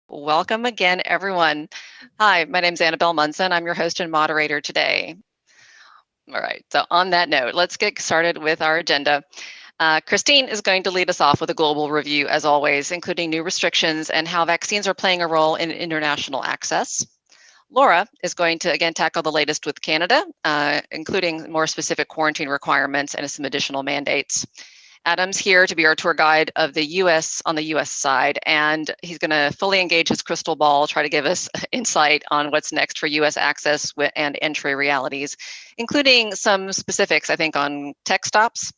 Welcome again, everyone. Hi, my name is Annabelle Munson. I'm your host and moderator today. All right, so on that note, let's get started with our agenda. Christine is going to lead us off with a global review, as always, including new restrictions and how vaccines are playing a role in international access. Laura is going to, again, tackle the latest with Canada, including more specific quarantine requirements and some additional mandates. Adam's here to be our tour guide of the US on the US side, and he's going to fully engage his crystal ball, try to give us insight on what's next for US access and entry realities, including some specifics, I think, on tech stops.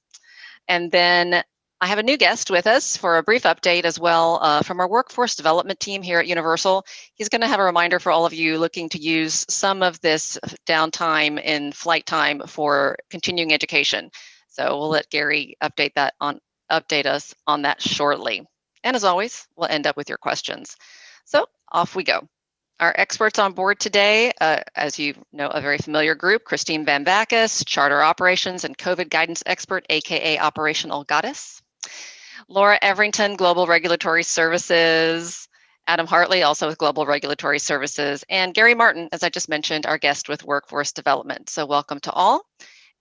And then I have a new guest with us for a brief update as well from our workforce development team here at Universal. He's going to have a reminder for all of you looking to use some of this downtime in flight time for continuing education. So we'll let Gary update us on that shortly. And as always, we'll end up with your questions. So off we go. Our experts on board today, as you know, a very familiar group: Christine Van Backus, Charter Operations and COVID Guidance Expert, aka Operational Goddess; Laura Everington, Global Regulatory Services; Adam Hartley, also with Global Regulatory Services; and Gary Martin, as I just mentioned, our guest with Workforce Development. So welcome to all,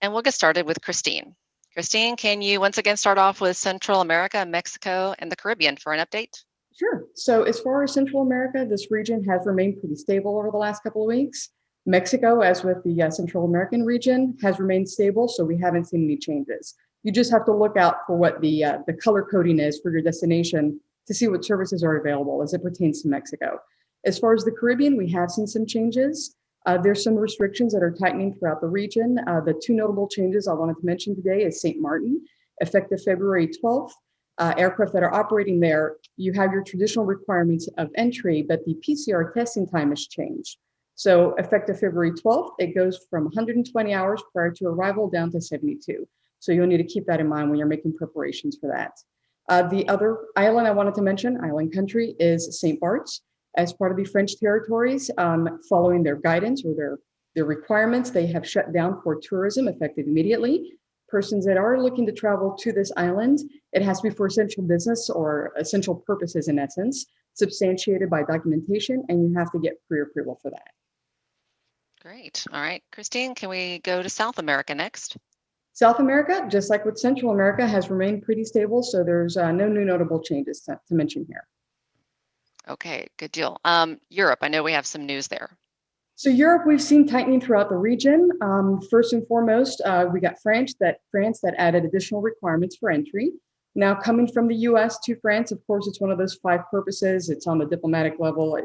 and we'll get started with Christine. Christine, can you once again start off with Central America, Mexico, and the Caribbean for an update? Sure. So as far as Central America, this region has remained pretty stable over the last couple of weeks. Mexico, as with the Central American region, has remained stable, so we haven't seen any changes. You just have to look out for what the color coding is for your destination to see what services are available as it pertains to Mexico. As far as the Caribbean, we have seen some changes. There's some restrictions that are tightening throughout the region. The two notable changes I wanted to mention today is St. Martin, effective February 12th. Aircraft that are operating there, you have your traditional requirements of entry, but the PCR testing time has changed. So effective February 12th, it goes from 120 hours prior to arrival down to 72. So you'll need to keep that in mind when you're making preparations for that. The other island I wanted to mention, island country, is St. Barts. As part of the French territories, following their guidance or their requirements, they have shut down for tourism effective immediately. Persons that are looking to travel to this island, it has to be for essential business or essential purposes in essence, substantiated by documentation, and you have to get pre-approval for that. Great. All right, Christine, can we go to South America next? South America, just like with Central America, has remained pretty stable, so there's no new notable changes to mention here. Okay, good deal. Europe, I know we have some news there. So Europe, we've seen tightening throughout the region. First and foremost, we got France that added additional requirements for entry. Now coming from the US to France, of course, it's one of those 5 purposes. It's on the diplomatic level.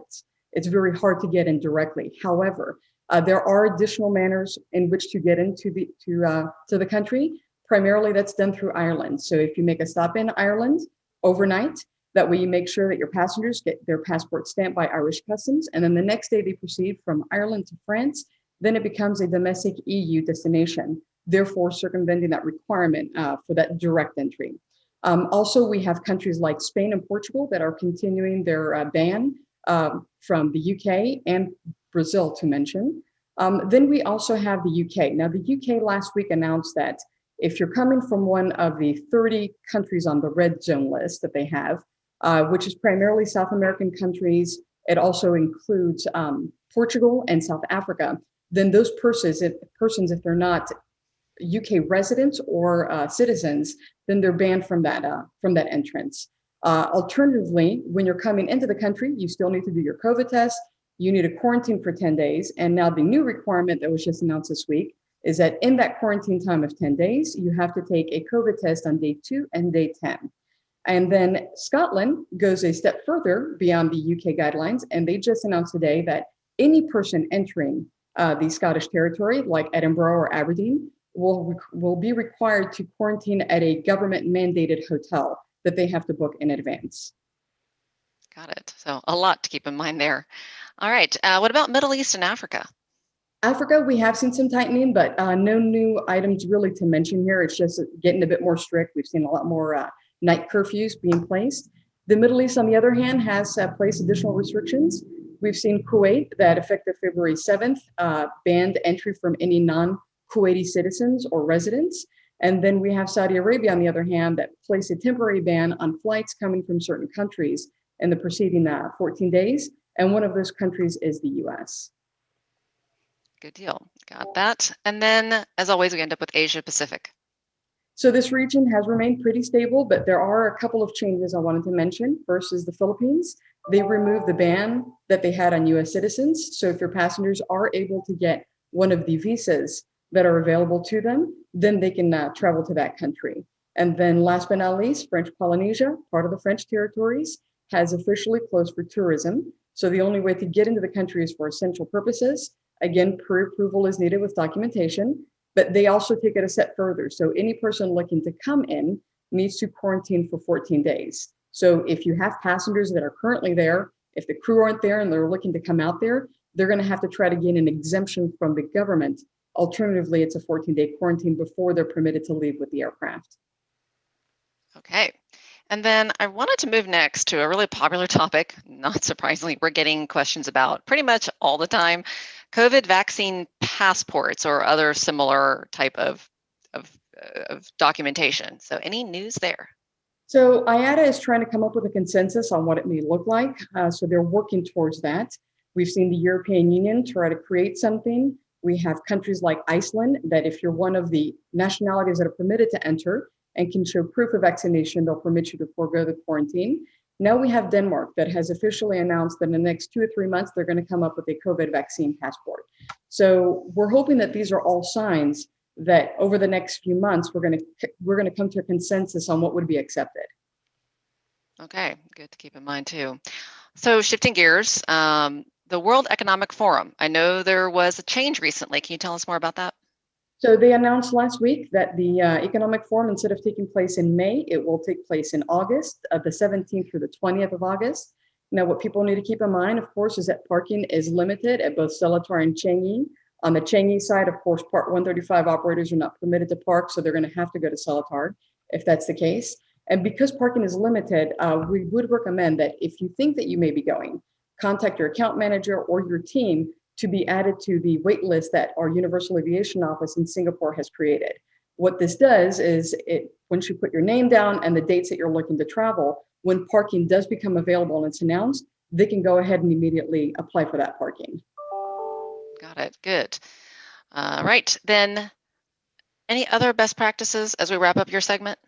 It's very hard to get in directly. However, there are additional manners in which to get into to the country. Primarily, that's done through Ireland. So if you make a stop in Ireland overnight, that way you make sure that your passengers get their passport stamped by Irish Customs, and then the next day they proceed from Ireland to France. Then it becomes a domestic EU destination, therefore circumventing that requirement for that direct entry. Also, we have countries like Spain and Portugal that are continuing their ban from the UK and Brazil to mention. Then we also have the UK. Now, the UK last week announced that if you're coming from one of the 30 countries on the red zone list that they have, which is primarily South American countries, it also includes Portugal and South Africa, then those persons, if they're not UK residents or citizens, then they're banned from that entrance. Alternatively, when you're coming into the country, you still need to do your COVID test. You need a quarantine for 10 days. And now the new requirement that was just announced this week is that in that quarantine time of 10 days, you have to take a COVID test on day 2 and day 10. And then Scotland goes a step further beyond the UK guidelines, and they just announced today that any person entering the Scottish territory, like Edinburgh or Aberdeen, will be required to quarantine at a government-mandated hotel that they have to book in advance. Got it. So a lot to keep in mind there. All right. What about Middle East and Africa? Africa, we have seen some tightening, but no new items really to mention here. It's just getting a bit more strict. We've seen a lot more night curfews being placed. The Middle East, on the other hand, has placed additional restrictions. We've seen Kuwait that effective February 7th banned entry from any non-Kuwaiti citizens or residents. And then we have Saudi Arabia, on the other hand, that placed a temporary ban on flights coming from certain countries in the preceding 14 days. And one of those countries is the US. Good deal. Got that. And then, as always, we end up with Asia Pacific. So this region has remained pretty stable, but there are a couple of changes I wanted to mention. First is the Philippines. They removed the ban that they had on US citizens. So if your passengers are able to get one of the visas that are available to them, then they can travel to that country. And then last but not least, French Polynesia, part of the French territories, has officially closed for tourism. So the only way to get into the country is for essential purposes. Again, pre-approval is needed with documentation, but they also take it a step further. So any person looking to come in needs to quarantine for 14 days. So if you have passengers that are currently there, if the crew aren't there and they're looking to come out there, they're going to have to try to gain an exemption from the government. Alternatively, it's a 14-day quarantine before they're permitted to leave with the aircraft. Okay. And then I wanted to move next to a really popular topic. Not surprisingly, we're getting questions about pretty much all the time: COVID vaccine passports or other similar type of documentation. So any news there? So IATA is trying to come up with a consensus on what it may look like. So they're working towards that. We've seen the European Union try to create something. We have countries like Iceland that if you're one of the nationalities that are permitted to enter and can show proof of vaccination, they'll permit you to forego the quarantine. Now we have Denmark that has officially announced that in the next 2 or 3 months, they're going to come up with a COVID vaccine passport. So we're hoping that these are all signs that over the next few months, we're going to come to a consensus on what would be accepted. Okay, good to keep in mind too. So shifting gears, the World Economic Forum. I know there was a change recently. Can you tell us more about that? So they announced last week that the Economic Forum, instead of taking place in May, it will take place in August, the 17th through the 20th of August. Now, what people need to keep in mind, of course, is that parking is limited at both Seletar and Changi. On the Changi side, of course, Part 135 operators are not permitted to park, so they're going to have to go to Seletar if that's the case. And because parking is limited, we would recommend that if you think that you may be going, contact your account manager or your team to be added to the wait list that our Universal Aviation Office in Singapore has created. What this does is once you put your name down and the dates that you're looking to travel, when parking does become available and it's announced, they can go ahead and immediately apply for that parking. Got it. Good. Right. Then any other best practices as we wrap up your segment?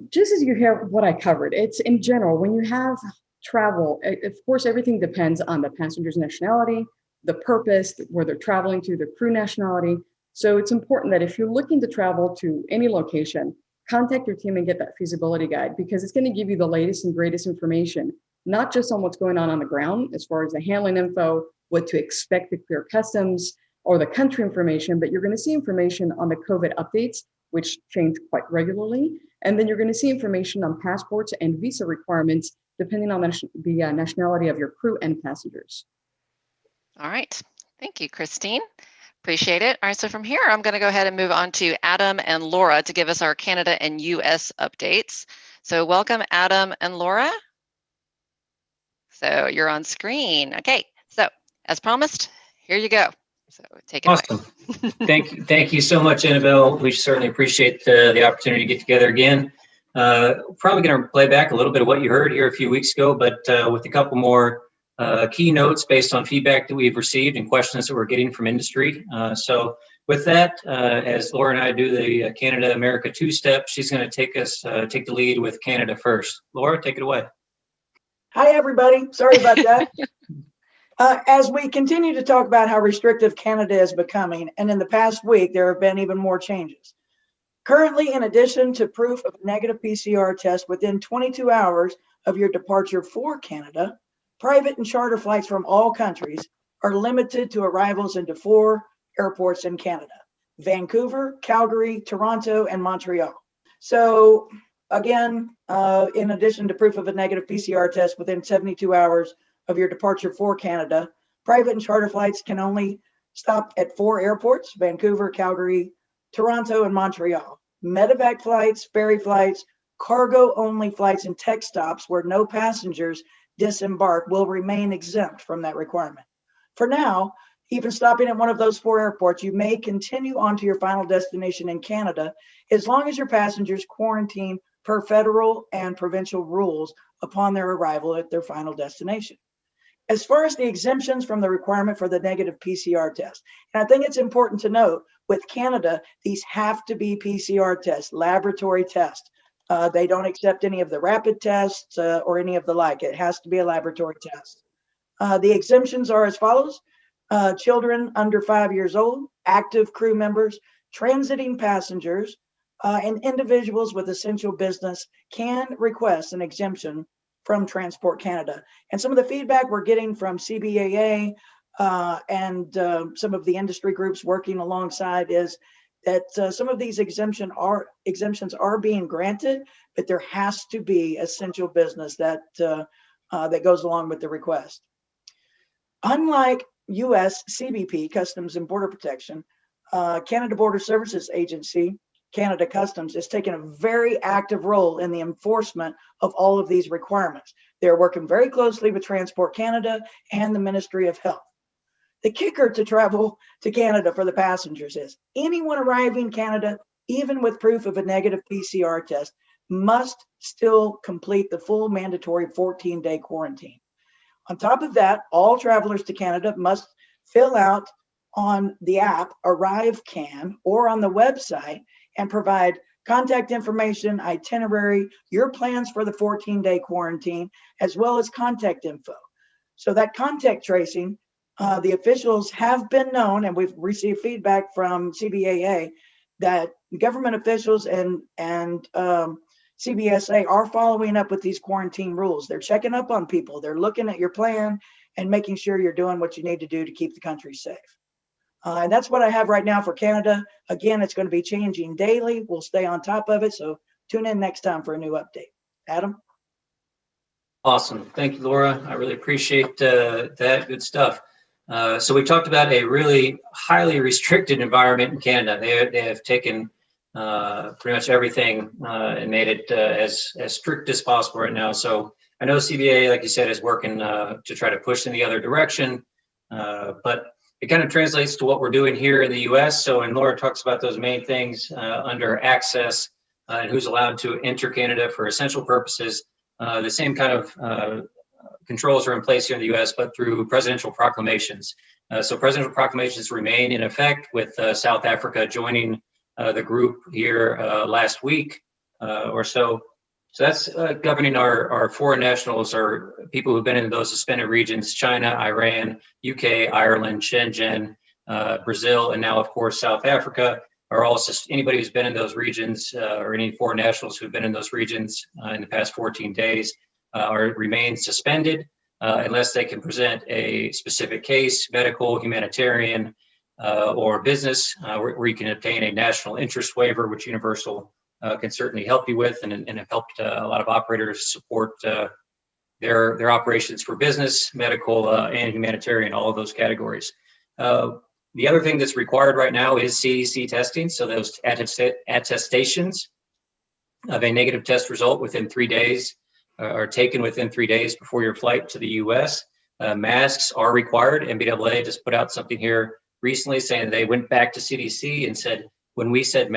Just as you hear what I covered, it's in general, when you have travel, of course, everything depends on the passenger's nationality, the purpose, where they're traveling to, the crew nationality. So it's important that if you're looking to travel to any location, contact your team and get that feasibility guide, because it's going to give you the latest and greatest information, not just on what's going on the ground, as far as the handling info, what to expect to clear customs, or the country information, but you're going to see information on the COVID updates, which change quite regularly. And then you're going to see information on passports and visa requirements, depending on the nationality of your crew and passengers. All right. Thank you, Christine. Appreciate it. All right. So from here, I'm going to go ahead and move on to Adam and Laura to give us our Canada and US updates. So welcome, Adam and Laura. So you're on screen. Okay. So as promised, here you go. So take it awesome. away. Thank you so much, Annabelle. We certainly appreciate the opportunity to get together again. Probably going to play back a little bit of what you heard here a few weeks ago, but with a couple more key notes based on feedback that we've received and questions that we're getting from industry. So with that, as Laura and I do the Canada-America two-step, she's going to take the lead with Canada first. Laura, take it away. Hi, everybody. Sorry about that. As we continue to talk about how restrictive Canada is becoming, and in the past week, there have been even more changes. Currently, in addition to proof of a negative PCR test within 22 hours of your departure for Canada, private and charter flights from all countries are limited to arrivals into 4 airports in Canada: Vancouver, Calgary, Toronto, and Montreal. So again, in addition to proof of a negative PCR test within 72 hours of your departure for Canada, private and charter flights can only stop at 4 airports: Vancouver, Calgary, Toronto, and Montreal. Medevac flights, ferry flights, cargo-only flights, and tech stops where no passengers disembark will remain exempt from that requirement. For now, even stopping at one of those 4 airports, you may continue on to your final destination in Canada as long as your passengers quarantine per federal and provincial rules upon their arrival at their final destination. As far as the exemptions from the requirement for the negative PCR test, and I think it's important to note with Canada, these have to be PCR tests, laboratory tests. They don't accept any of the rapid tests or any of the like. It has to be a laboratory test. The exemptions are as follows. Children under 5 years old, active crew members, transiting passengers, and individuals with essential business can request an exemption from Transport Canada. And some of the feedback we're getting from CBAA and some of the industry groups working alongside is that some of these exemptions are being granted, but there has to be essential business that goes along with the request. Unlike U.S. CBP, Customs and Border Protection, Canada Border Services Agency, Canada Customs, is taking a very active role in the enforcement of all of these requirements. They're working very closely with Transport Canada and the Ministry of Health. The kicker to travel to Canada for the passengers is anyone arriving in Canada, even with proof of a negative PCR test, must still complete the full mandatory 14-day quarantine. On top of that, all travelers to Canada must fill out on the app ArriveCan or on the website and provide contact information, itinerary, your plans for the 14-day quarantine, as well as contact info. So that contact tracing, the officials have been known, and we've received feedback from CBAA that government officials and CBSA are following up with these quarantine rules. They're checking up on people. They're looking at your plan and making sure you're doing what you need to do to keep the country safe. And that's what I have right now for Canada. Again, it's going to be changing daily. We'll stay on top of it. So tune in next time for a new update. Adam? Awesome. Thank you, Laura. I really appreciate that. Good stuff. So we talked about a really highly restricted environment in Canada. They have taken pretty much everything and made it as strict as possible right now. So I know CBA, like you said, is working to try to push in the other direction, but it kind of translates to what we're doing here in the U.S. So when Laura talks about those main things under access and who's allowed to enter Canada for essential purposes, the same kind of controls are in place here in the U.S., but through presidential proclamations. So presidential proclamations remain in effect, with South Africa joining the group here last week or so. So that's governing our foreign nationals, or people who've been in those suspended regions: China, Iran, UK, Ireland, Shenzhen, Brazil, and now, of course, South Africa. Are also anybody who's been in those regions or any foreign nationals who've been in those regions in the past 14 days remain suspended unless they can present a specific case, medical, humanitarian, or business, where you can obtain a national interest waiver, which Universal can certainly help you with, and have helped a lot of operators support their operations for business, medical, and humanitarian, all of those categories. The other thing that's required right now is CDC testing. So those attestations of a negative test result within 3 days are taken within 3 days before your flight to the US. Masks are required. NBAA just put out something here recently saying they went back to CDC and said, when you said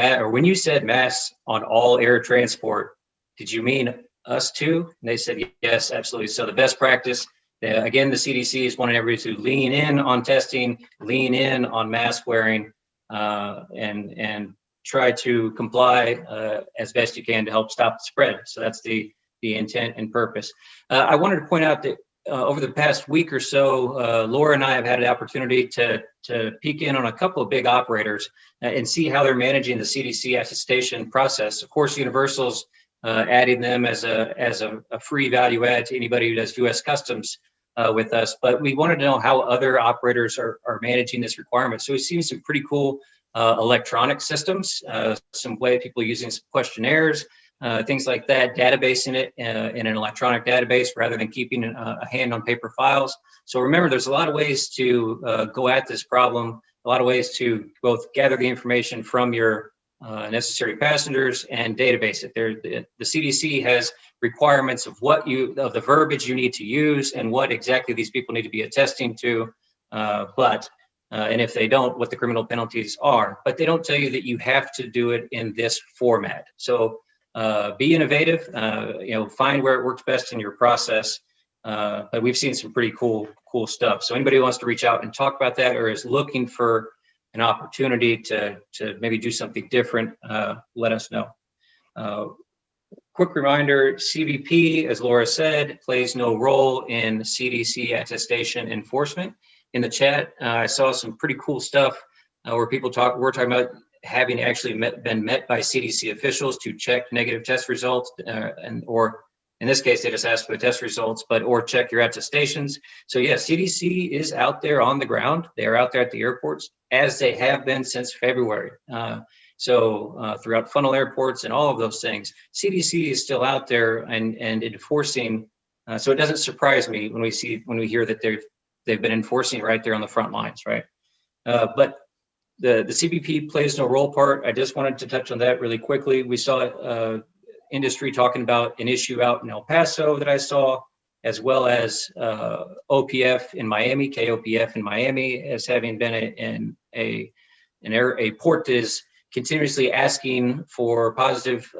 masks on all air transport, did you mean us too? And they said, yes, absolutely. So the best practice, again, the CDC is wanting everybody to lean in on testing, lean in on mask wearing, and try to comply as best you can to help stop the spread. So that's the intent and purpose. I wanted to point out that over the past week or so, Laura and I have had an opportunity to peek in on a couple of big operators and see how they're managing the CDC attestation process. Of course, Universal's adding them as a free value add to anybody who does U.S. Customs with us, but we wanted to know how other operators are managing this requirement. So we've seen some pretty cool electronic systems, some way people using some questionnaires, things like that, databasing it in an electronic database rather than keeping a hand on paper files. So remember, there's a lot of ways to go at this problem, a lot of ways to both gather the information from your necessary passengers and database it. The CDC has requirements of of the verbiage you need to use and what exactly these people need to be attesting to, and if they don't, what the criminal penalties are. But they don't tell you that you have to do it in this format. So be innovative, find where it works best in your process. But we've seen some pretty cool stuff. So anybody who wants to reach out and talk about that or is looking for an opportunity to maybe do something different, let us know. Quick reminder, CBP, as Laura said, plays no role in CDC attestation enforcement. In the chat, I saw some pretty cool stuff where we're talking about having actually been met by CDC officials to check negative test results, or in this case, they just asked for the test results, or check your attestations. So yeah, CDC is out there on the ground. They're out there at the airports, as they have been since February. So throughout funnel airports and all of those things, CDC is still out there and enforcing. So it doesn't surprise me when we hear that they've been enforcing right there on the front lines, right? But the CBP plays no role part. I just wanted to touch on that really quickly. We saw industry talking about an issue out in El Paso that I saw, as well as OPF in Miami, KOPF in Miami, as having been a port that is continuously asking for positive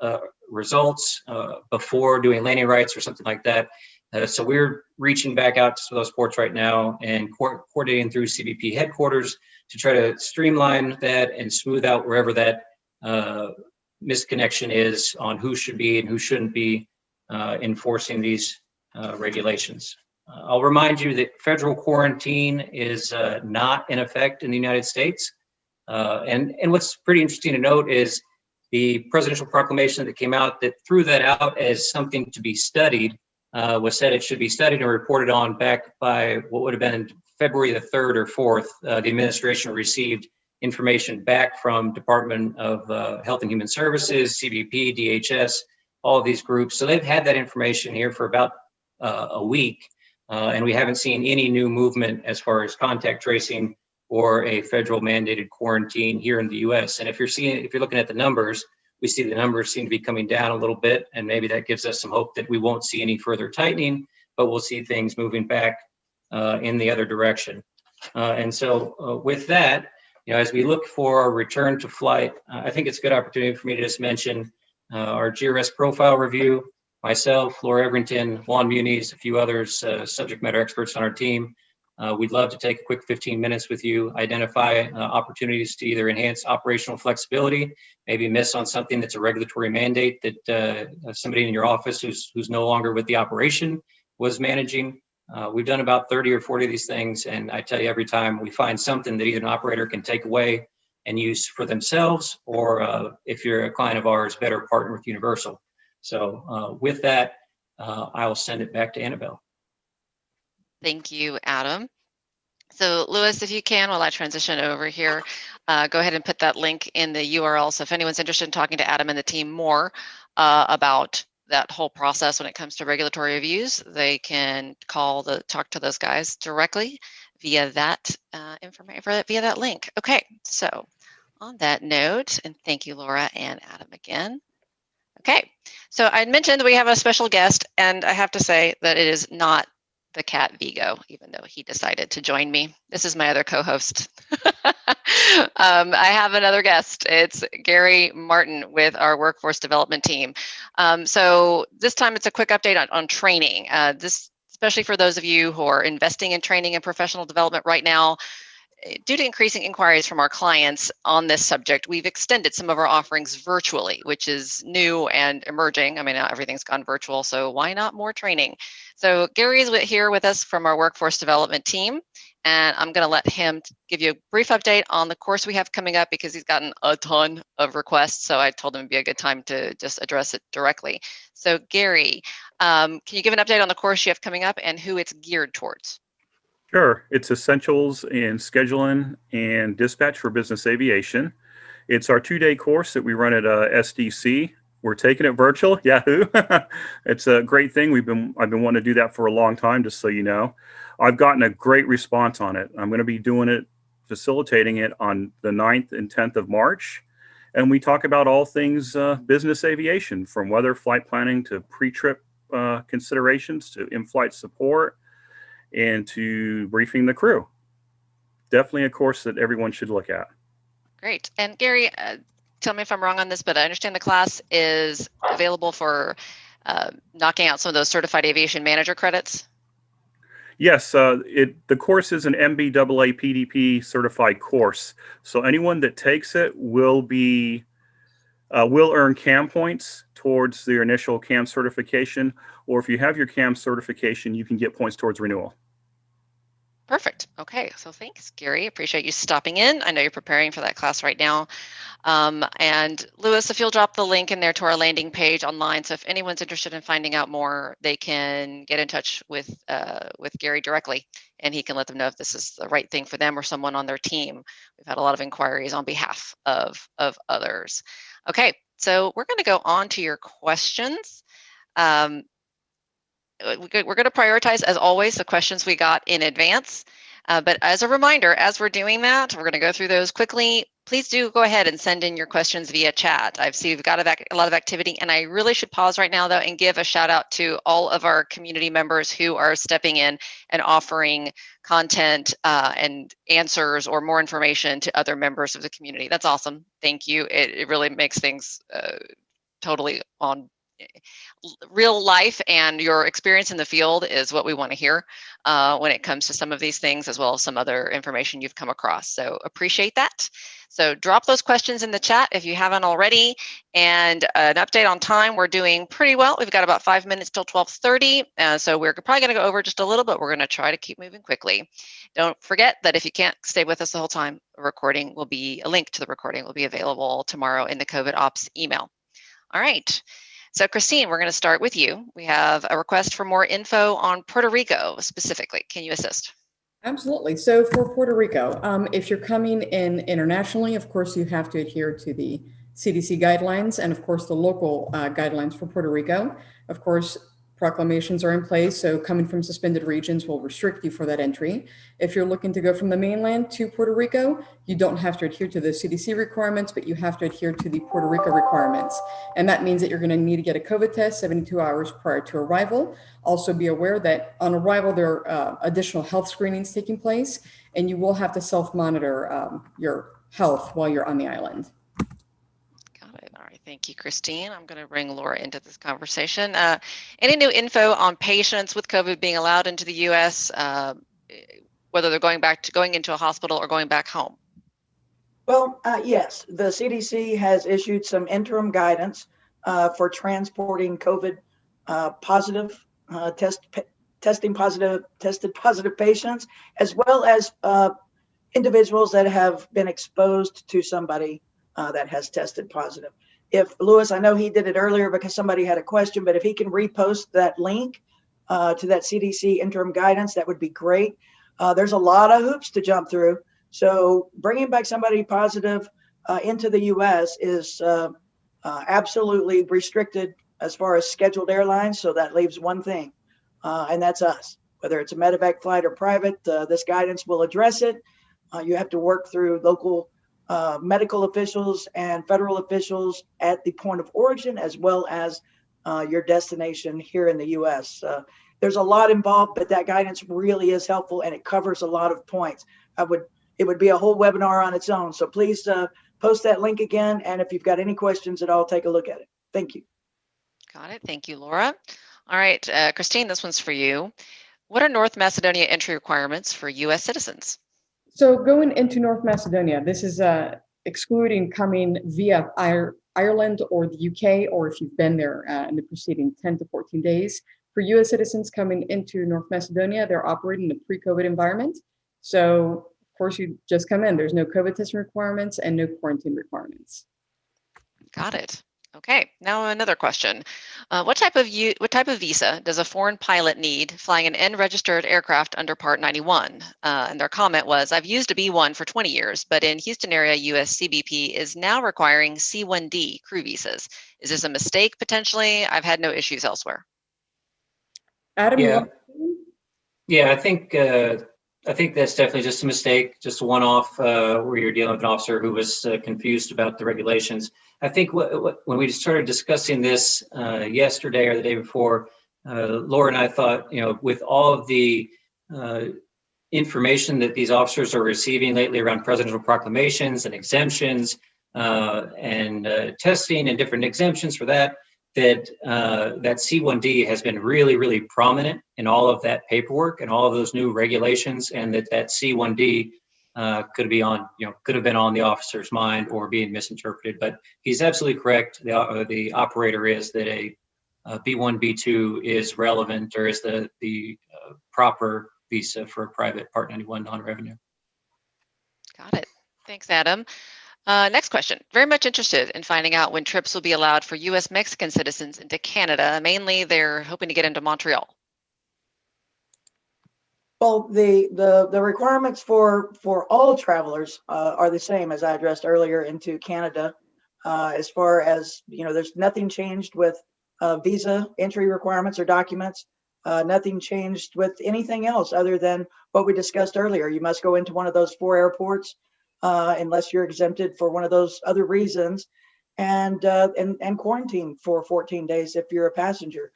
results before doing landing rights or something like that. So we're reaching back out to those ports right now and coordinating through CBP headquarters to try to streamline that and smooth out wherever that misconnection is on who should be and who shouldn't be enforcing these regulations. I'll remind you that federal quarantine is not in effect in the United States. And what's pretty interesting to note is the presidential proclamation that came out that threw that out as something to be studied was said it should be studied and reported on back by what would have been February the 3rd or 4th. The administration received information back from Department of Health and Human Services, CBP, DHS, all of these groups. So they've had that information here for about a week, and we haven't seen any new movement as far as contact tracing or a federal mandated quarantine here in the U.S. And if you're looking at the numbers, we see the numbers seem to be coming down a little bit, and maybe that gives us some hope that we won't see any further tightening, but we'll see things moving back in the other direction. And so with that, as we look for a return to flight, I think it's a good opportunity for me to just mention our GRS profile review. Myself, Laura Everington, Juan Muniz, a few others, subject matter experts on our team. We'd love to take a quick 15 minutes with you, identify opportunities to either enhance operational flexibility, maybe miss on something that's a regulatory mandate that somebody in your office who's no longer with the operation was managing. We've done about 30 or 40 of these things, and I tell you, every time we find something that either an operator can take away and use for themselves, or if you're a client of ours, better partner with Universal. So with that, I'll send it back to Annabelle. Thank you, Adam. So Lewis, if you can, while I transition over here, go ahead and put that link in the URL. So if anyone's interested in talking to Adam and the team more about that whole process when it comes to regulatory reviews, they can talk to those guys directly via that information, via that link. Okay, so on that note, and thank you, Laura and Adam again. Okay, so I mentioned that we have a special guest, and I have to say that it is not the cat Vigo, even though he decided to join me. This is my other co-host. I have another guest. It's Gary Martin with our workforce development team. So this time it's a quick update on training. Especially for those of you who are investing in training and professional development right now. Due to increasing inquiries from our clients on this subject, we've extended some of our offerings virtually, which is new and emerging. I mean, now everything's gone virtual, so why not more training? So Gary is here with us from our workforce development team, and I'm going to let him give you a brief update on the course we have coming up because he's gotten a ton of requests, so I told him it'd be a good time to just address it directly. So Gary, can you give an update on the course you have coming up and who it's geared towards? Sure. It's Essentials in Scheduling and Dispatch for Business Aviation. It's our 2-day course that we run at SDC. We're taking it virtual. Yahoo! It's a great thing. I've been wanting to do that for a long time, just so you know. I've gotten a great response on it. I'm going to be doing it, facilitating it on the 9th and 10th of March. And we talk about all things business aviation, from weather, flight planning, to pre-trip considerations, to in-flight support, and to briefing the crew. Definitely a course that everyone should look at. Great. And Gary, tell me if I'm wrong on this, but I understand the class is available for knocking out some of those certified aviation manager credits. Yes, the course is an MBAA PDP certified course. So anyone that takes it will earn CAM points towards their initial CAM certification, or if you have your CAM certification, you can get points towards renewal. Perfect. Okay, so thanks, Gary. Appreciate you stopping in. I know you're preparing for that class right now. And Lewis, if you'll drop the link in there to our landing page online, so if anyone's interested in finding out more, they can get in touch with Gary directly, and he can let them know if this is the right thing for them or someone on their team. We've had a lot of inquiries on behalf of others. Okay, so we're going to go on to your questions. We're going to prioritize, as always, the questions we got in advance. But as a reminder, as we're doing that, we're going to go through those quickly. Please do go ahead and send in your questions via chat. I see we've got a lot of activity, and I really should pause right now, though, and give a shout out to all of our community members who are stepping in and offering content and answers or more information to other members of the community. That's awesome. Thank you. It really makes things totally on real life, and your experience in the field is what we want to hear when it comes to some of these things, as well as some other information you've come across. So appreciate that. So drop those questions in the chat if you haven't already. And an update on time, we're doing pretty well. We've got about 5 minutes till 12:30. So we're probably going to go over just a little bit. We're going to try to keep moving quickly. Don't forget that if you can't stay with us the whole time, a link to the recording will be available tomorrow in the COVID Ops email. All right. So Christine, we're going to start with you. We have a request for more info on Puerto Rico specifically. Can you assist? Absolutely. So for Puerto Rico, if you're coming in internationally, of course, you have to adhere to the CDC guidelines and, of course, the local guidelines for Puerto Rico. Of course, proclamations are in place, so coming from suspended regions will restrict you for that entry. If you're looking to go from the mainland to Puerto Rico, you don't have to adhere to the CDC requirements, but you have to adhere to the Puerto Rico requirements. And that means that you're going to need to get a COVID test 72 hours prior to arrival. Also be aware that on arrival, there are additional health screenings taking place, and you will have to self-monitor your health while you're on the island. All right, thank you, Christine. I'm going to bring Laura into this conversation. Any new info on patients with COVID being allowed into the U.S., whether they're going into a hospital or going back home? Well, yes, the CDC has issued some interim guidance for transporting COVID tested positive patients, as well as individuals that have been exposed to somebody that has tested positive. If Lewis, I know he did it earlier because somebody had a question, but if he can repost that link to that CDC interim guidance, that would be great. There's a lot of hoops to jump through. So bringing back somebody positive into the U.S. is absolutely restricted as far as scheduled airlines. So that leaves one thing, and that's us. Whether it's a medevac flight or private, this guidance will address it. You have to work through local medical officials and federal officials at the point of origin, as well as your destination here in the U.S. There's a lot involved, but that guidance really is helpful, and it covers a lot of points. It would be a whole webinar on its own. So please post that link again, and if you've got any questions at all, take a look at it. Thank you. Got it. Thank you, Laura. All right, Christine, this one's for you. What are North Macedonia entry requirements for U.S. citizens? So going into North Macedonia, this is excluding coming via Ireland or the UK, or if you've been there in the preceding 10 to 14 days. For US citizens coming into North Macedonia, they're operating in a pre-COVID environment. So of course you just come in, there's no COVID testing requirements and no quarantine requirements. Got it. Okay, now another question. What type of visa does a foreign pilot need flying an unregistered aircraft under Part 91? And their comment was, I've used a B1 for 20 years, but in Houston area, US CBP is now requiring C1D crew visas. Is this a mistake potentially? I've had no issues elsewhere. Adam, yeah, I think that's definitely just a mistake, just a one-off where you're dealing with an officer who was confused about the regulations. I think when we started discussing this yesterday or the day before, Laura and I thought, with all of the information that these officers are receiving lately around presidential proclamations and exemptions, and testing and different exemptions for that, that C1D has been really, really prominent in all of that paperwork and all of those new regulations, and that C1D could have been on the officer's mind or being misinterpreted. But he's absolutely correct. The operator is that a B1, B2 is relevant, or is the proper visa for a private Part 91 non-revenue. Got it. Thanks, Adam. Next question. Very much interested in finding out when trips will be allowed for U.S. Mexican citizens into Canada. Mainly, they're hoping to get into Montreal. Well, the requirements for all travelers are the same as I addressed earlier into Canada. As far as, there's nothing changed with visa entry requirements or documents. Nothing changed with anything else other than what we discussed earlier. You must go into one of those 4 airports unless you're exempted for one of those other reasons, and quarantine for 14 days if you're a passenger.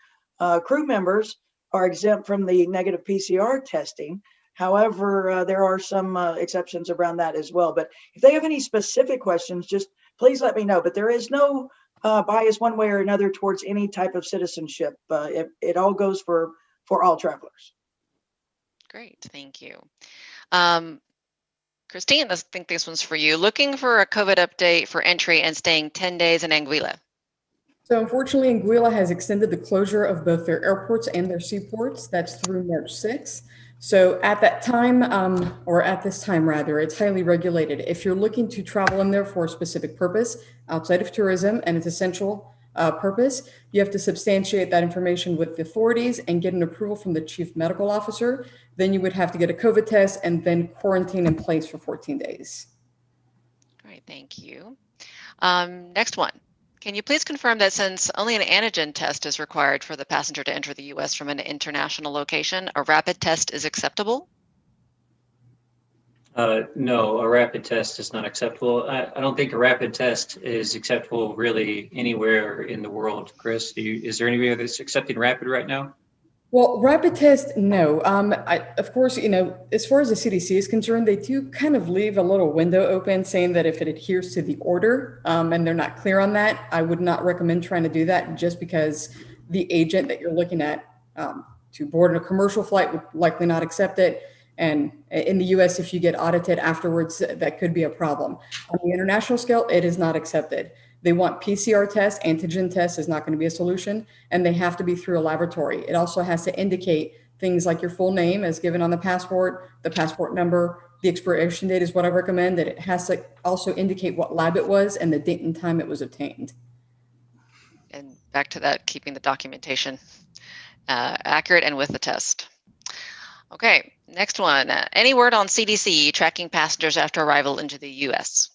Crew members are exempt from the negative PCR testing. However, there are some exceptions around that as well. But if they have any specific questions, just please let me know. But there is no bias one way or another towards any type of citizenship. It all goes for all travelers. Great, thank you. Christine, I think this one's for you. Looking for a COVID update for entry and staying 10 days in Anguilla. So unfortunately, Anguilla has extended the closure of both their airports and their seaports. That's through March 6th. So at that time, or at this time rather, it's highly regulated. If you're looking to travel in there for a specific purpose outside of tourism and its essential purpose, you have to substantiate that information with the authorities and get an approval from the chief medical officer. Then you would have to get a COVID test and then quarantine in place for 14 days. Great, thank you. Next one. Can you please confirm that since only an antigen test is required for the passenger to enter the U.S. from an international location, a rapid test is acceptable? No, a rapid test is not acceptable. I don't think a rapid test is acceptable really anywhere in the world. Chris, is there anybody that's accepting rapid right now? Well, rapid test, no. Of course, as far as the CDC is concerned, they do kind of leave a little window open saying that if it adheres to the order and they're not clear on that, I would not recommend trying to do that, just because the agent that you're looking at to board a commercial flight would likely not accept it. And in the US, if you get audited afterwards, that could be a problem. On the international scale, it is not accepted. They want PCR tests, antigen tests is not going to be a solution, and they have to be through a laboratory. It also has to indicate things like your full name as given on the passport number, the expiration date is what I recommend, that it has to also indicate what lab it was and the date and time it was obtained. And back to that, keeping the documentation accurate and with the test. Okay, next one. Any word on CDC tracking passengers after arrival into the U.S.?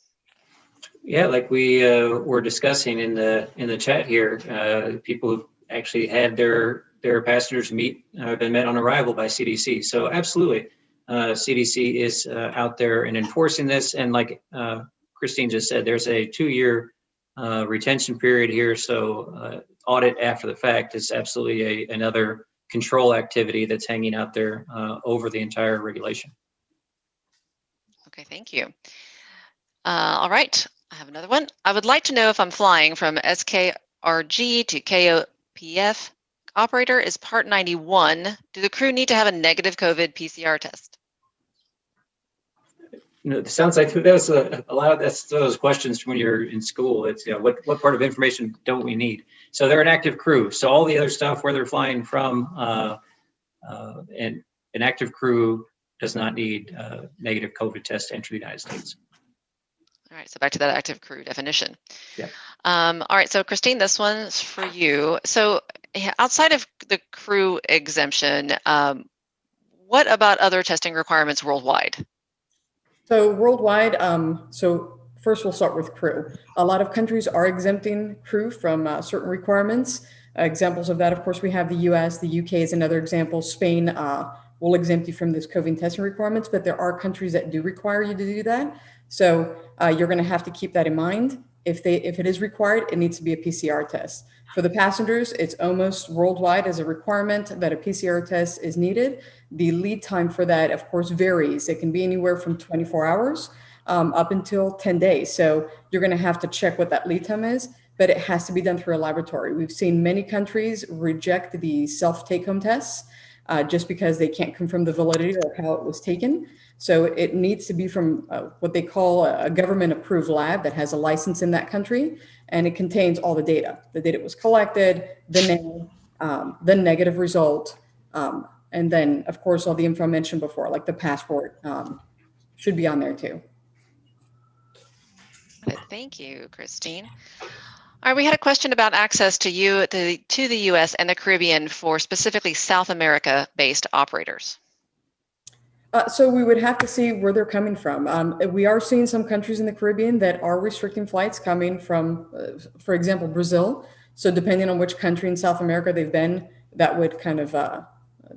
Yeah, like we were discussing in the chat here, people who've actually had their passengers been met on arrival by CDC. So absolutely, CDC is out there and enforcing this. And like Christine just said, there's a 2-year retention period here. So audit after the fact is absolutely another control activity that's hanging out there over the entire regulation. Okay, thank you. All right, I have another one. I would like to know if I'm flying from SKRG to KOPF operator is Part 91. Do the crew need to have a negative COVID PCR test? It sounds like that's a lot of those questions from when you're in school. It's what part of information don't we need? So they're an active crew. So all the other stuff where they're flying from, and an active crew does not need a negative COVID test to enter the United States. All right, so back to that active crew definition. Yeah. All right, so Christine, this one's for you. So outside of the crew exemption, what about other testing requirements worldwide? So worldwide, so first we'll start with crew. A lot of countries are exempting crew from certain requirements. Examples of that, of course, we have the US, the UK is another example. Spain will exempt you from this COVID testing requirements, but there are countries that do require you to do that. So you're gonna have to keep that in mind. If it is required, it needs to be a PCR test. For the passengers, it's almost worldwide as a requirement that a PCR test is needed. The lead time for that, of course, varies. It can be anywhere from 24 hours up until 10 days. So you're going to have to check what that lead time is, but it has to be done through a laboratory. We've seen many countries reject the self-take-home tests just because they can't confirm the validity of how it was taken. So it needs to be from what they call a government-approved lab that has a license in that country, and it contains all the data. The data was collected, the name, the negative result, and then, of course, all the info I mentioned before, like the passport, should be on there too. Thank you, Christine. All right, we had a question about access to the U.S. and the Caribbean for specifically South America-based operators. So we would have to see where they're coming from. We are seeing some countries in the Caribbean that are restricting flights coming from, for example, Brazil. So depending on which country in South America they've been, that would kind of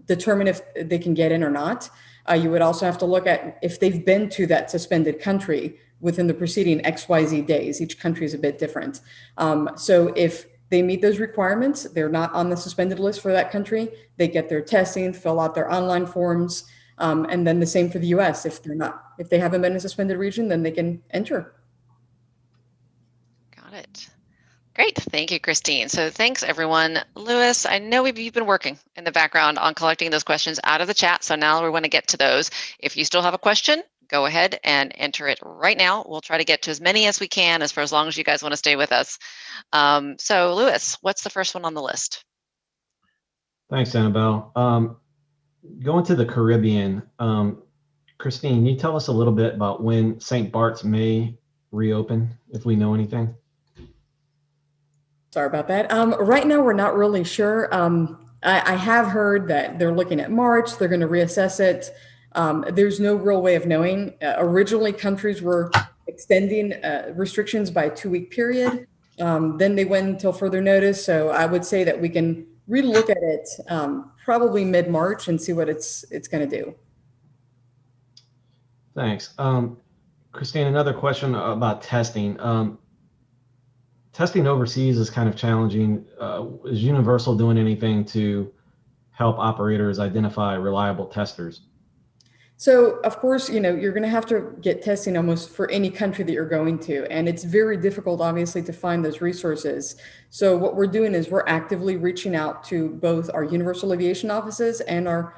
determine if they can get in or not. You would also have to look at if they've been to that suspended country within the preceding XYZ days. Each country is a bit different. So if they meet those requirements, they're not on the suspended list for that country, they get their testing, fill out their online forms, and then the same for the US. If they haven't been in a suspended region, then they can enter. Got it. Great. Thank you, Christine. So thanks, everyone. Lewis, I know you've been working in the background on collecting those questions out of the chat. So now we want to get to those. If you still have a question, go ahead and enter it right now. We'll try to get to as many as we can for as long as you guys want to stay with us. So Lewis, what's the first one on the list? Thanks, Annabelle. Going to the Caribbean, Christine, can you tell us a little bit about when St. Bart's may reopen, if we know anything? Sorry about that. Right now, we're not really sure. I have heard that they're looking at March. They're going to reassess it. There's no real way of knowing. Originally, countries were extending restrictions by a 2-week period. Then they went until further notice. So I would say that we can relook at it probably mid-March and see what it's going to do. Thanks. Christine, another question about testing. Testing overseas is kind of challenging. Is Universal doing anything to help operators identify reliable testers? So, of course, you're going to have to get testing almost for any country that you're going to. And it's very difficult, obviously, to find those resources. So what we're doing is we're actively reaching out to both our Universal Aviation offices and our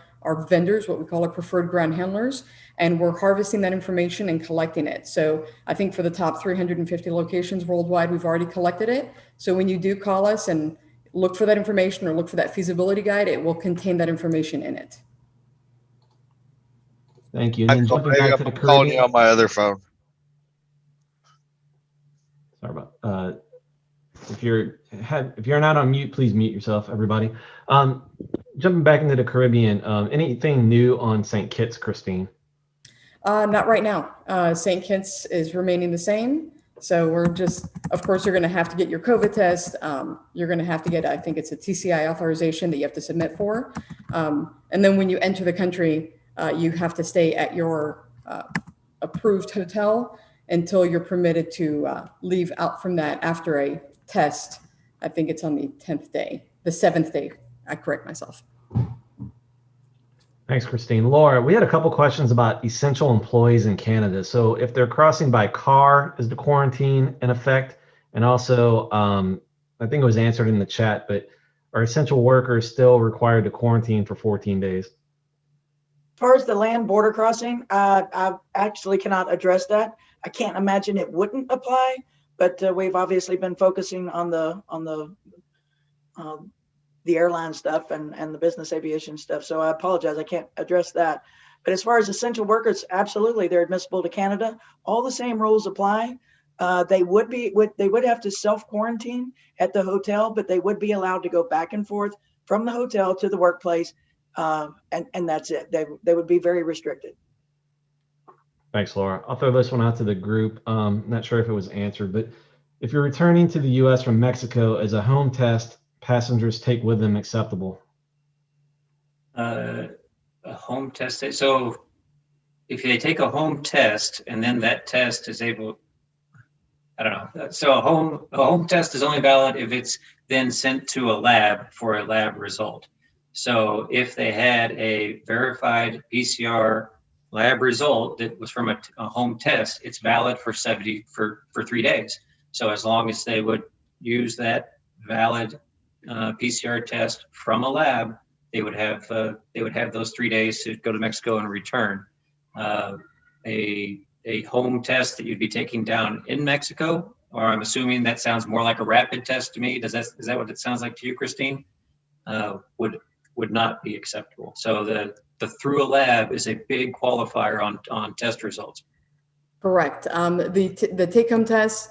vendors, what we call our preferred ground handlers. And we're harvesting that information and collecting it. So I think for the top 350 locations worldwide, we've already collected it. So when you do call us and look for that information or look for that feasibility guide, it will contain that information in it. Thank you. And then jumping back to the Caribbean. Calling you on my other phone. Sorry about if you're not on mute, please mute yourself, everybody. Jumping back into the Caribbean, anything new on St. Kitts, Christine? Not right now. St. Kitts is remaining the same. So we're just, of course, you're going to have to get your COVID test. You're going to have to get, I think it's a TCI authorization that you have to submit for. And then when you enter the country, you have to stay at your approved hotel until you're permitted to leave out from that after a test. I think it's on the 10th day, the 7th day. I correct myself. Thanks, Christine. Laura, we had a couple questions about essential employees in Canada. So if they're crossing by car, is the quarantine in effect? And also, I think it was answered in the chat, but are essential workers still required to quarantine for 14 days? As far as the land border crossing, I actually cannot address that. I can't imagine it wouldn't apply, but we've obviously been focusing on the airline stuff and the business aviation stuff. So I apologize, I can't address that. But as far as essential workers, absolutely, they're admissible to Canada. All the same rules apply. They would have to self-quarantine at the hotel, but they would be allowed to go back and forth from the hotel to the workplace. And that's it. They would be very restricted. Thanks, Laura. I'll throw this one out to the group. Not sure if it was answered, but if you're returning to the U.S. from Mexico, is a home test passengers take with them acceptable? A home test. So if they take a home test and then that test is able, I don't know. So a home test is only valid if it's then sent to a lab for a lab result. So if they had a verified PCR lab result that was from a home test, it's valid for 3 days. So as long as they would use that valid PCR test from a lab, they would have those 3 days to go to Mexico and return. A home test that you'd be taking down in Mexico, or I'm assuming that sounds more like a rapid test to me. Is that what it sounds like to you, Christine? Would not be acceptable. So the through a lab is a big qualifier on test results. Correct. The take-home test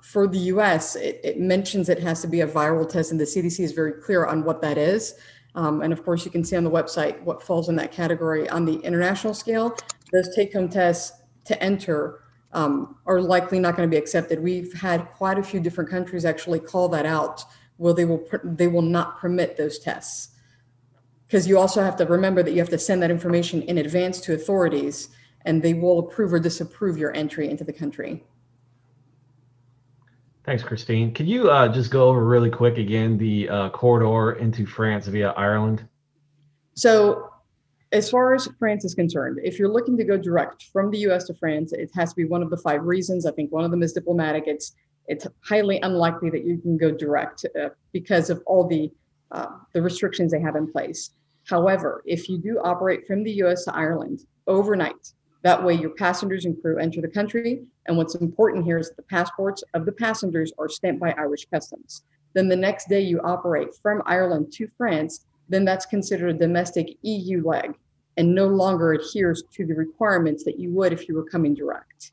for the US, it mentions it has to be a viral test, and the CDC is very clear on what that is. And of course, you can see on the website what falls in that category. On the international scale, those take-home tests to enter are likely not going to be accepted. We've had quite a few different countries actually call that out, where they will not permit those tests. Because you also have to remember that you have to send that information in advance to authorities, and they will approve or disapprove your entry into the country. Thanks, Christine. Could you just go over really quick again the corridor into France via Ireland? So as far as France is concerned, if you're looking to go direct from the US to France, it has to be one of the 5 reasons. I think one of them is diplomatic. It's highly unlikely that you can go direct because of all the restrictions they have in place. However, if you do operate from the US to Ireland overnight, that way your passengers and crew enter the country. And what's important here is that the passports of the passengers are stamped by Irish Customs. Then the next day you operate from Ireland to France, then that's considered a domestic EU leg and no longer adheres to the requirements that you would if you were coming direct.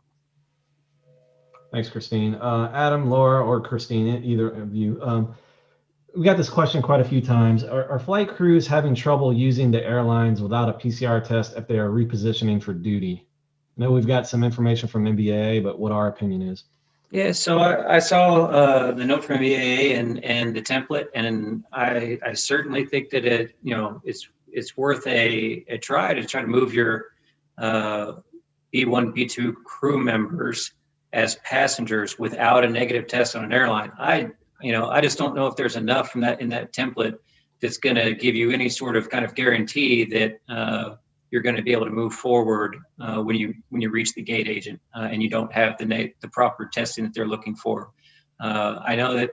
Thanks, Christine. Adam, Laura, or Christine, either of you. We got this question quite a few times. Are flight crews having trouble using the airlines without a PCR test if they are repositioning for duty? I know we've got some information from MBAA, but what our opinion is. Yeah, so I saw the note from MBAA and the template, and I certainly think that it's worth a try to move your B1, B2 crew members as passengers without a negative test on an airline. I just don't know if there's enough from that in that template that's going to give you any sort of kind of guarantee that you're going to be able to move forward when you reach the gate agent and you don't have the proper testing that they're looking for. I know that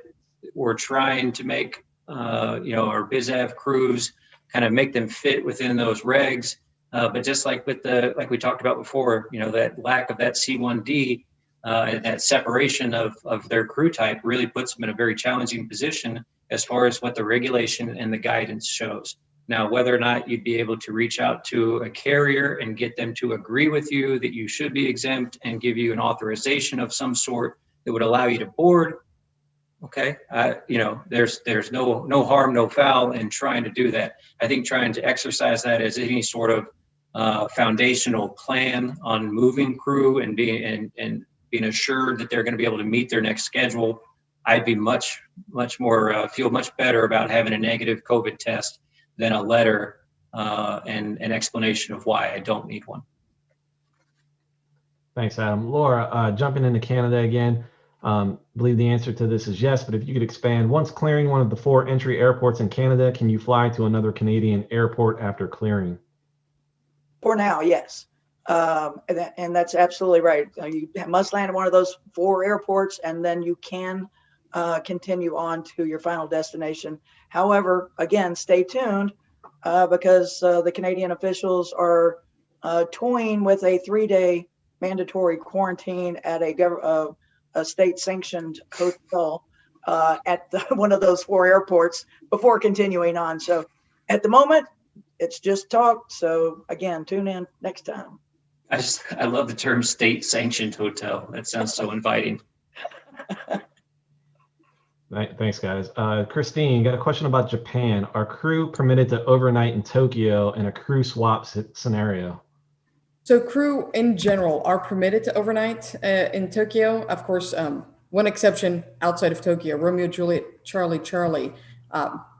we're trying to make our BizAv crews kind of make them fit within those regs, but just like like we talked about before, that lack of that C1D. That separation of their crew type really puts them in a very challenging position as far as what the regulation and the guidance shows. Now, whether or not you'd be able to reach out to a carrier and get them to agree with you that you should be exempt and give you an authorization of some sort that would allow you to board, okay, there's no harm, no foul in trying to do that. I think trying to exercise that as any sort of foundational plan on moving crew and being assured that they're going to be able to meet their next schedule, I'd be much more feel much better about having a negative COVID test than a letter and an explanation of why I don't need one. Thanks, Adam. Laura, jumping into Canada again, believe the answer to this is yes, but if you could expand, once clearing one of the 4 entry airports in Canada, can you fly to another Canadian airport after clearing? For now, yes. And that's absolutely right. You must land at one of those 4 airports, and then you can continue on to your final destination. However, again, stay tuned because the Canadian officials are toying with a 3-day mandatory quarantine at a state-sanctioned hotel at one of those 4 airports before continuing on. So at the moment, it's just talk. So again, tune in next time. I love the term state-sanctioned hotel. That sounds so inviting. Thanks, guys. Christine, got a question about Japan. Are crew permitted to overnight in Tokyo in a crew swap scenario? So crew in general are permitted to overnight in Tokyo. Of course, one exception outside of Tokyo, Romeo, Juliet, Charlie, Charlie.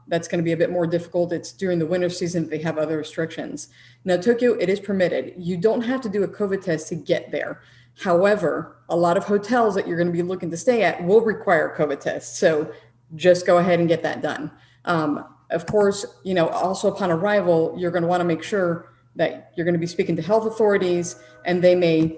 That's going to be a bit more difficult. It's during the winter season. They have other restrictions. Now, Tokyo, it is permitted. You don't have to do a COVID test to get there. However, a lot of hotels that you're going to be looking to stay at will require COVID tests. So just go ahead and get that done. Of course, also upon arrival, you're going to want to make sure that you're going to be speaking to health authorities, and they may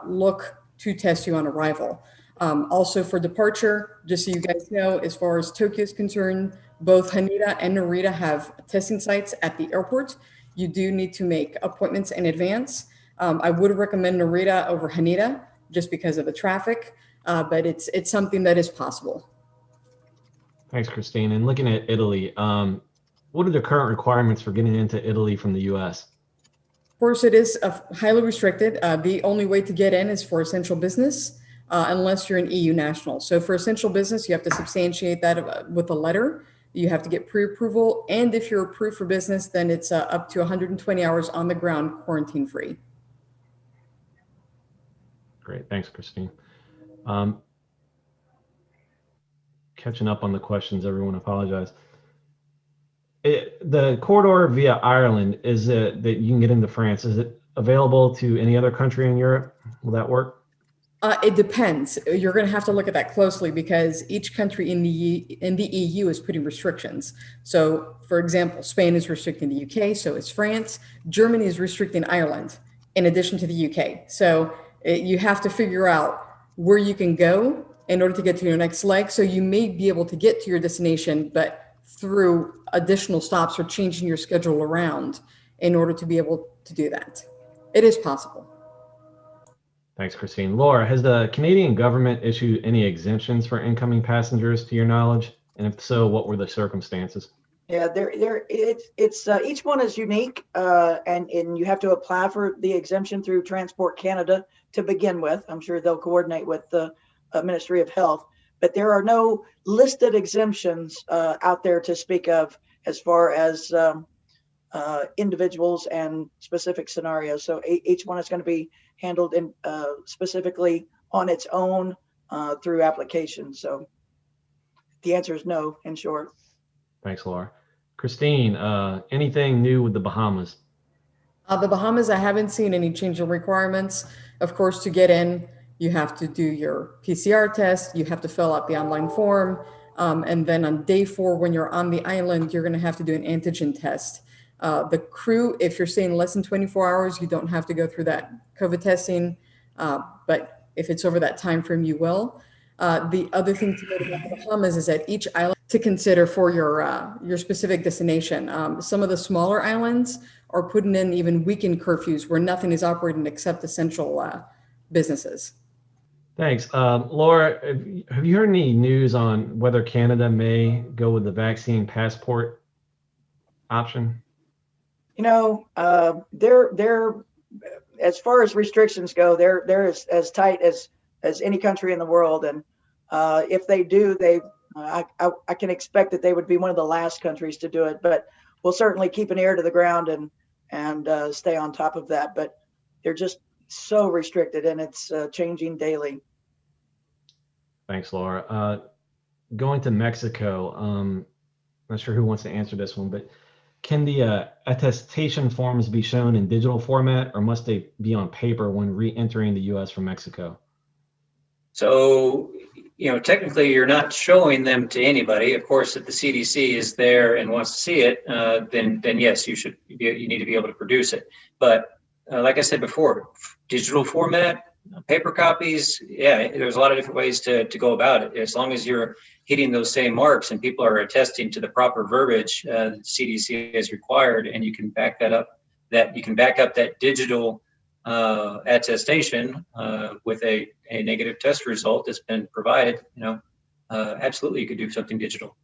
look to test you on arrival. Also for departure, just so you guys know, as far as Tokyo is concerned, both Haneda and Narita have testing sites at the airport. You do need to make appointments in advance. I would recommend Narita over Haneda just because of the traffic, but it's something that is possible. Thanks, Christine. And looking at Italy, what are the current requirements for getting into Italy from the US? Of course, it is highly restricted. The only way to get in is for essential business, unless you're an EU national. So for essential business, you have to substantiate that with a letter. You have to get pre-approval. And if you're approved for business, then it's up to 120 hours on the ground, quarantine free. Great. Thanks, Christine. Catching up on the questions, everyone, apologize. The corridor via Ireland, is it that you can get into France? Is it available to any other country in Europe? Will that work? It depends. You're going to have to look at that closely because each country in the EU is putting restrictions. So, for example, Spain is restricting the UK, so is France. Germany is restricting Ireland in addition to the UK. So you have to figure out where you can go in order to get to your next leg. So you may be able to get to your destination, but through additional stops or changing your schedule around in order to be able to do that. It is possible. Thanks, Christine. Laura, has the Canadian government issued any exemptions for incoming passengers to your knowledge? And if so, what were the circumstances? Yeah, it's each one is unique, and you have to apply for the exemption through Transport Canada to begin with. I'm sure they'll coordinate with the Ministry of Health, but there are no listed exemptions out there to speak of as far as individuals and specific scenarios. So each one is going to be handled in specifically on its own through application. So the answer is no, in short. Thanks, Laura. Christine, anything new with the Bahamas? The Bahamas, I haven't seen any change in requirements. Of course, to get in, you have to do your PCR test. You have to fill out the online form. And then on day 4, when you're on the island, you're going to have to do an antigen test. The crew, if you're staying less than 24 hours, you don't have to go through that COVID testing. But if it's over that time frame, you will. The other thing to note about the Bahamas is that each island to consider for your specific destination. Some of the smaller islands are putting in even weekend curfews where nothing is operating except essential businesses. Thanks. Laura, have you heard any news on whether Canada may go with the vaccine passport option? You know, they're as far as restrictions go, they're as tight as any country in the world. And if they do, I can expect that they would be one of the last countries to do it. But we'll certainly keep an ear to the ground and stay on top of that. But they're just so restricted, and it's changing daily. Thanks, Laura. Going to Mexico, not sure who wants to answer this one, but can the attestation forms be shown in digital format, or must they be on paper when re-entering the U.S. from Mexico? So, technically you're not showing them to anybody. Of course, if the CDC is there and wants to see it, then yes, you need to be able to produce it. But like I said before, digital format, paper copies, yeah, there's a lot of different ways to go about it. As long as you're hitting those same marks and people are attesting to the proper verbiage that CDC has required, and you can back up that digital attestation with a negative test result that's been provided, absolutely you could do something digital.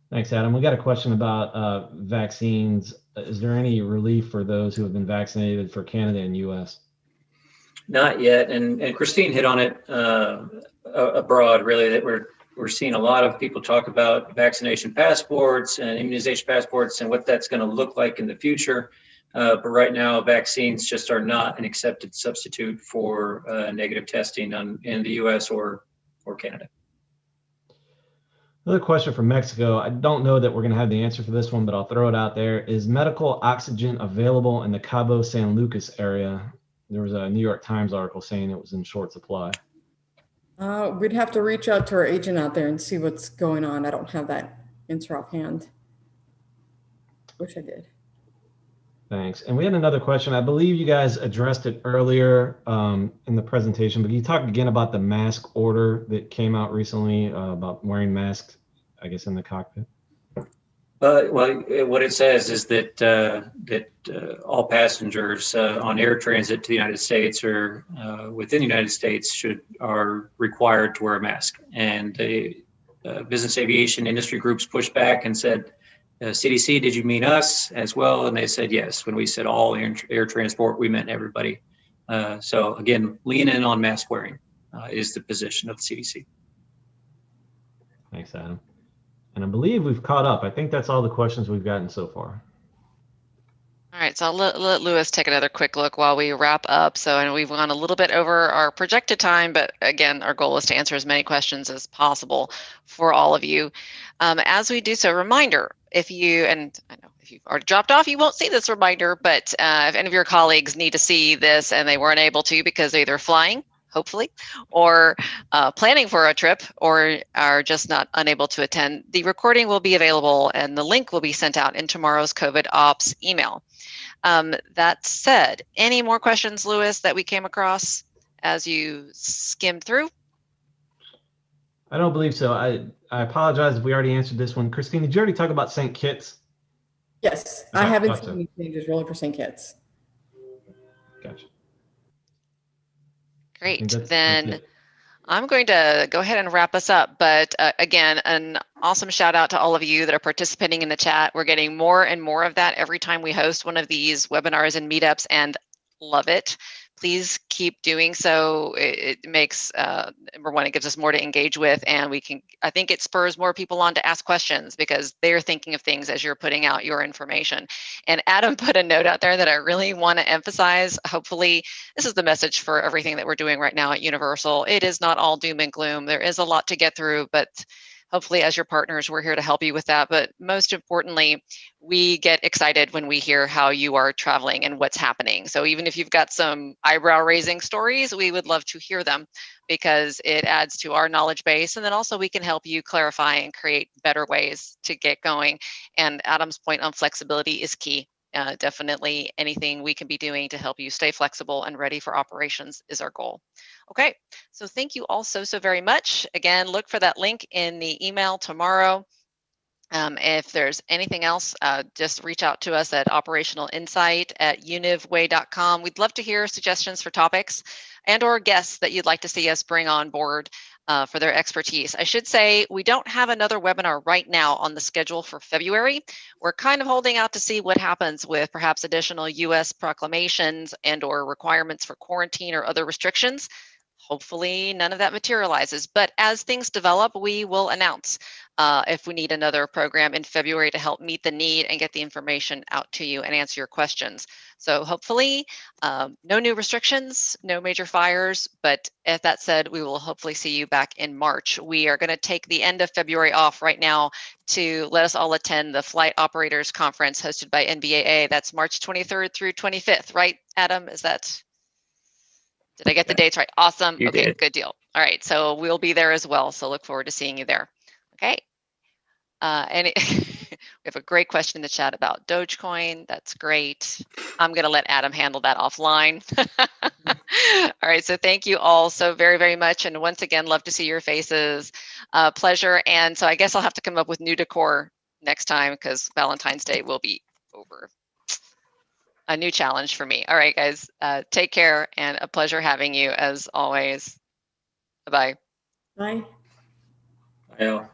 Thanks, Adam. We got a question about vaccines. Is there any relief for those who have been vaccinated for Canada and US? Not yet, and Christine hit on it abroad, really, that we're seeing a lot of people talk about vaccination passports and immunization passports and what that's going to look like in the future. But right now, vaccines just are not an accepted substitute for negative testing in the US or Canada. Another question from Mexico. I don't know that we're going to have the answer for this one, but I'll throw it out there. Is medical oxygen available in the Cabo San Lucas area? There was a New York Times article saying it was in short supply. We'd have to reach out to our agent out there and see what's going on. I don't have that answer offhand. Wish I did. Thanks. And we had another question. I believe you guys addressed it earlier in the presentation, but can you talk again about the mask order that came out recently about wearing masks, I guess, in the cockpit? Well, what it says is that all passengers on air transit to the United States or within the United States are required to wear a mask. And the business aviation industry groups pushed back and said, CDC, did you mean us as well? And they said yes. When we said all air transport, we meant everybody. So again, lean in on mask wearing is the position of the CDC. Thanks, Adam. And I believe we've caught up. I think that's all the questions we've gotten so far. All right, so I'll let Lewis take another quick look while we wrap up. And we've gone a little bit over our projected time, but again, our goal is to answer as many questions as possible for all of you. As we do so, reminder, if I know if you've already dropped off, you won't see this reminder, but if any of your colleagues need to see this and they weren't able to because they're either flying, hopefully, or planning for a trip, or are just not unable to attend, the recording will be available and the link will be sent out in tomorrow's COVID Ops email. That said, any more questions, Lewis, that we came across as you skimmed through? I don't believe so. I apologize if we already answered this one. Christine, did you already talk about St. Kitts? Yes, Okay, I haven't gotcha. seen any changes really for St. Kitts. Gotcha. Great. That's Then it. I'm going to go ahead and wrap us up. But again, an awesome shout out to all of you that are participating in the chat. We're getting more and more of that every time we host one of these webinars and meetups, and love it. Please keep doing so. It makes, number one, it gives us more to engage with, and I think it spurs more people on to ask questions because they're thinking of things as you're putting out your information. And Adam put a note out there that I really want to emphasize. Hopefully, this is the message for everything that we're doing right now at Universal. It is not all doom and gloom. There is a lot to get through, but hopefully as your partners, we're here to help you with that. But most importantly, we get excited when we hear how you are traveling and what's happening. So even if you've got some eyebrow raising stories, we would love to hear them because it adds to our knowledge base. And then also we can help you clarify and create better ways to get going. And Adam's point on flexibility is key. Definitely anything we can be doing to help you stay flexible and ready for operations is our goal. Okay, so thank you all so very much. Again, look for that link in the email tomorrow. If there's anything else, just reach out to us at operationalinsight@univway.com. We'd love to hear suggestions for topics and or guests that you'd like to see us bring on board for their expertise. I should say we don't have another webinar right now on the schedule for February. We're kind of holding out to see what happens with perhaps additional US proclamations and or requirements for quarantine or other restrictions. Hopefully none of that materializes, but as things develop, we will announce if we need another program in February to help meet the need and get the information out to you and answer your questions. So hopefully no new restrictions, no major fires, but if that said, we will hopefully see you back in March. We are going to take the end of February off right now to let us all attend the Flight Operators Conference hosted by NBAA. That's March 23rd through 25th, right, Adam? Did I get the dates right? Awesome. You Okay, did. good deal. All right, so we'll be there as well. So look forward to seeing you there. Okay. We have a great question in the chat about Dogecoin. That's great. I'm going to let Adam handle that offline. All right, so thank you all so very much. And once again, love to see your faces. Pleasure. And so I guess I'll have to come up with new decor next time because Valentine's Day will be over. A new challenge for me. All right, guys, take care and a pleasure having you as always. Bye-bye. Bye. Yeah.